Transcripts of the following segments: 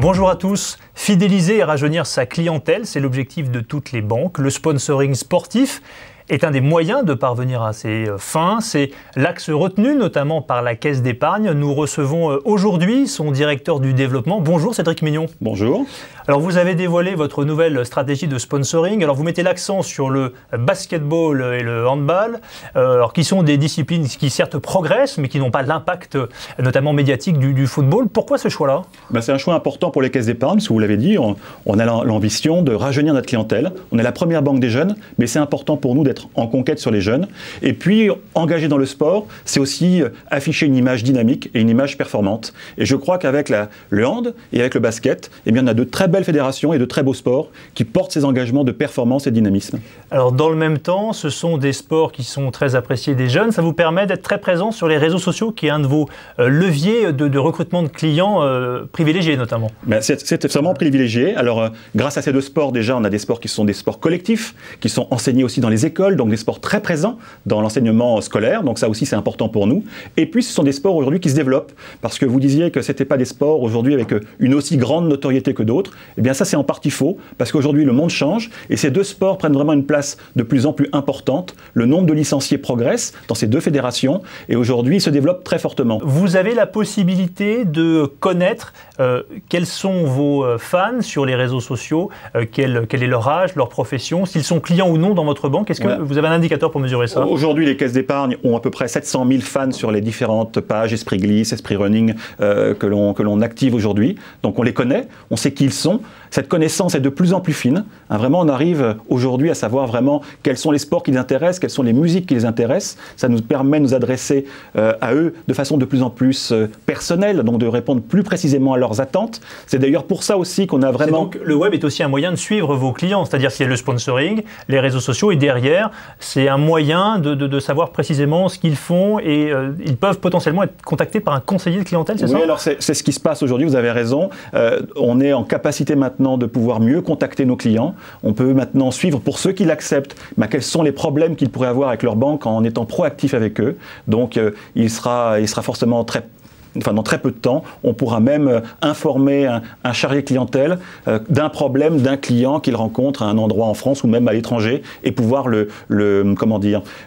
Bonjour à tous. Fidéliser et rajeunir sa clientèle, c'est l'objectif de toutes les banques. Le sponsoring sportif est un des moyens de parvenir à ces fins. C'est l'axe retenu, notamment par la Caisse d'épargne. Nous recevons aujourd'hui son directeur du développement. Bonjour Cédric Mignon. Bonjour. Alors vous avez dévoilé votre nouvelle stratégie de sponsoring. Alors vous mettez l'accent sur le basketball et le handball, qui sont des disciplines qui certes progressent, mais qui n'ont pas l'impact notamment médiatique du football. Pourquoi ce choix-là ? C'est un choix important pour les caisses d'épargne, parce que vous l'avez dit, on a l'ambition de rajeunir notre clientèle. On est la première banque des jeunes, mais c'est important pour nous d'être en conquête sur les jeunes. Et puis, engagé dans le sport, c'est aussi afficher une image dynamique et une image performante. Et je crois qu'avec le hand et avec le basket, on a de très belles fédérations et de très beaux sports qui portent ces engagements de performance et de dynamisme. Alors, dans le même temps, ce sont des sports qui sont très appréciés des jeunes. Ça vous permet d'être très présent sur les réseaux sociaux, qui est un de vos leviers de recrutement de clients privilégiés, notamment. C'est vraiment privilégié. Alors, grâce à ces deux sports, déjà, on a des sports qui sont des sports collectifs, qui sont enseignés aussi dans les écoles, donc des sports très présents dans l'enseignement scolaire. Donc ça aussi, c'est important pour nous. Et puis, ce sont des sports aujourd'hui qui se développent, parce que vous disiez que ce n'était pas des sports aujourd'hui avec une aussi grande notoriété que d'autres. Eh bien, ça, c'est en partie faux, parce qu'aujourd'hui, le monde change, et ces deux sports prennent vraiment une place de plus en plus importante. Le nombre de licenciés progresse dans ces deux fédérations, et aujourd'hui, ils se développent très fortement. Vous avez la possibilité de connaître quels sont vos fans sur les réseaux sociaux, quel est leur âge, leur profession, s'ils sont clients ou non dans votre banque. Est-ce que vous avez un indicateur pour mesurer ça? Aujourd'hui, les caisses d'épargne ont à peu près 700 000 fans sur les différentes pages Esprit Glisse, Esprit Running que l'on active aujourd'hui. Donc on les connaît, on sait qui ils sont. Cette connaissance est de plus en plus fine. Vraiment, on arrive aujourd'hui à savoir vraiment quels sont les sports qui les intéressent, quelles sont les musiques qui les intéressent. Ça nous permet de nous adresser à eux de façon de plus en plus personnelle, donc de répondre plus précisément à leurs attentes. C'est d'ailleurs pour ça aussi qu'on a vraiment... Donc le web est aussi un moyen de suivre vos clients, c'est-à-dire qu'il y a le sponsoring, les réseaux sociaux, et derrière, c'est un moyen de savoir précisément ce qu'ils font, et ils peuvent potentiellement être contactés par un conseiller de clientèle, c'est ça? Oui, alors c'est ce qui se passe aujourd'hui, vous avez raison. On est en capacité maintenant de pouvoir mieux contacter nos clients. On peut maintenant suivre, pour ceux qui l'acceptent, quels sont les problèmes qu'ils pourraient avoir avec leur banque en étant proactifs avec eux. Donc il sera forcément dans très peu de temps, on pourra même informer un chargé clientèle d'un problème d'un client qu'il rencontre à un endroit en France ou même à l'étranger, et pouvoir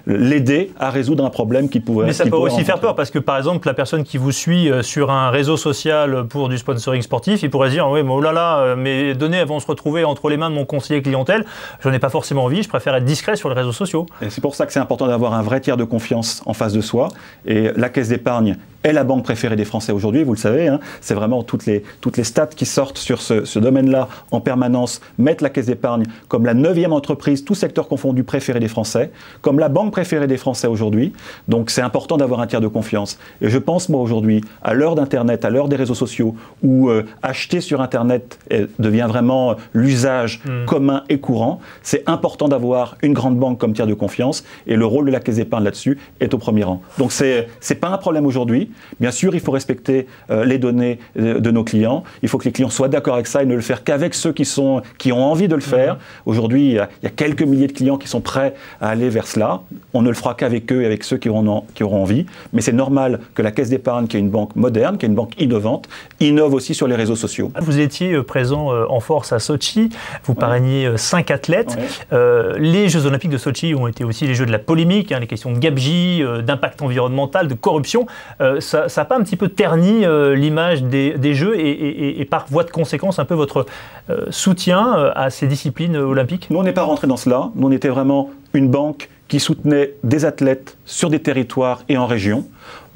l'aider à résoudre un problème qu'il pourrait rencontrer. Mais ça peut aussi faire peur, parce que par exemple, la personne qui vous suit sur un réseau social pour du sponsoring sportif, il pourrait se dire « Oui, mais oh là là, mes données elles vont se retrouver entre les mains de mon conseiller clientèle, je n'en ai pas forcément envie, je préfère être discret sur les réseaux sociaux. » Et c'est pour ça que c'est important d'avoir un vrai tiers de confiance en face de soi, et la Caisse d'épargne est la banque préférée des Français aujourd'hui, vous le savez, c'est vraiment toutes les stats qui sortent sur ce domaine-là en permanence mettent la Caisse d'épargne comme la 9e entreprise, tout secteur confondu, préférée des Français, comme la banque préférée des Français aujourd'hui. Donc c'est important d'avoir un tiers de confiance. Et je pense, moi, aujourd'hui, à l'heure d'Internet, à l'heure des réseaux sociaux, où acheter sur Internet devient vraiment l'usage commun et courant, c'est important d'avoir une grande banque comme tiers de confiance, et le rôle de la Caisse d'épargne là-dessus est au premier rang. Donc c'est pas un problème aujourd'hui. Bien sûr, il faut respecter les données de nos clients. Il faut que les clients soient d'accord avec ça et ne le faire qu'avec ceux qui ont envie de le faire. Aujourd'hui, il y a quelques milliers de clients qui sont prêts à aller vers cela. On ne le fera qu'avec eux et avec ceux qui auront envie. Mais c'est normal que la Caisse d'épargne, qui est une banque moderne, qui est une banque innovante, innove aussi sur les réseaux sociaux. Vous étiez présent en force à Sotchi. Vous parrainiez 5 athlètes. Les Jeux Olympiques de Sotchi ont été aussi les Jeux de la polémique, les questions de gabegie, d'impact environnemental, de corruption. Ça n'a pas un petit peu terni l'image des Jeux et par voie de conséquence un peu votre soutien à ces disciplines olympiques? Nous, on n'est pas rentré dans cela. Nous, on était vraiment une banque qui soutenait des athlètes sur des territoires et en région.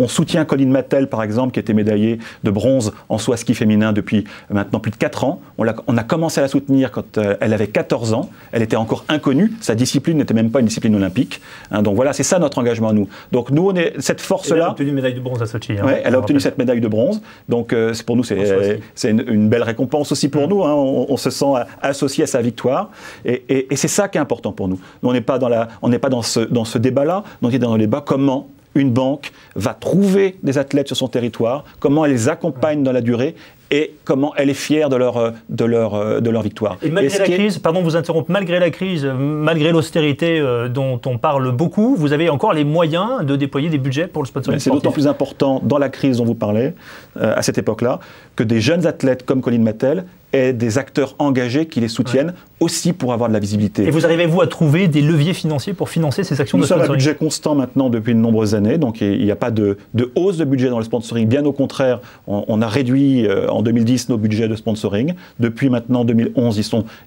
On soutient Colline Mattel, par exemple, qui était médaillée de bronze en saut à ski féminin depuis maintenant plus de 4 ans. On a commencé à la soutenir quand elle avait 14 ans. Elle était encore inconnue. Sa discipline n'était même pas une discipline olympique. Donc voilà, c'est ça notre engagement à nous. Donc nous, on est cette force-là. Elle a obtenu une médaille de bronze à Sotchi. Elle a obtenu cette médaille de bronze. Donc pour nous, c'est une belle récompense aussi pour nous. On se sent associé à sa victoire. Et c'est ça qui est important pour nous. Nous, on n'est pas dans ce débat-là. On est dans le débat comment une banque va trouver des athlètes sur son territoire, comment elle les accompagne dans la durée et comment elle est fière de leur victoire. Et malgré la crise, pardon de vous interrompre, malgré la crise, malgré l'austérité dont on parle beaucoup, vous avez encore les moyens de déployer des budgets pour le sponsoring sportif. C'est d'autant plus important dans la crise dont vous parlez, à cette époque-là, que des jeunes athlètes comme Colin Mattel aient des acteurs engagés qui les soutiennent aussi pour avoir de la visibilité. Et vous arrivez-vous à trouver des leviers financiers pour financer ces actions de sponsoring? Nous sommes à budget constant maintenant depuis de nombreuses années, donc il n'y a pas de hausse de budget dans le sponsoring. Bien au contraire, on a réduit en 2010 nos budgets de sponsoring. Depuis maintenant 2011,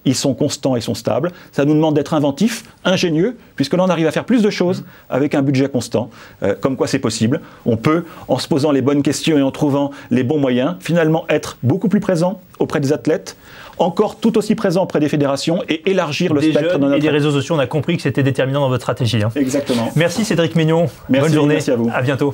ils sont constants, ils sont stables. Ça nous demande d'être inventifs, ingénieux, puisque là on arrive à faire plus de choses avec un budget constant. Comme quoi c'est possible. On peut, en se posant les bonnes questions et en trouvant les bons moyens, finalement être beaucoup plus présent auprès des athlètes, encore tout aussi présent auprès des fédérations et élargir le spectre de notre... Et des réseaux sociaux, on a compris que c'était déterminant dans votre stratégie. Exactement. Merci Cédric Maignon. Merci, bonne journée. Merci à vous. À bientôt.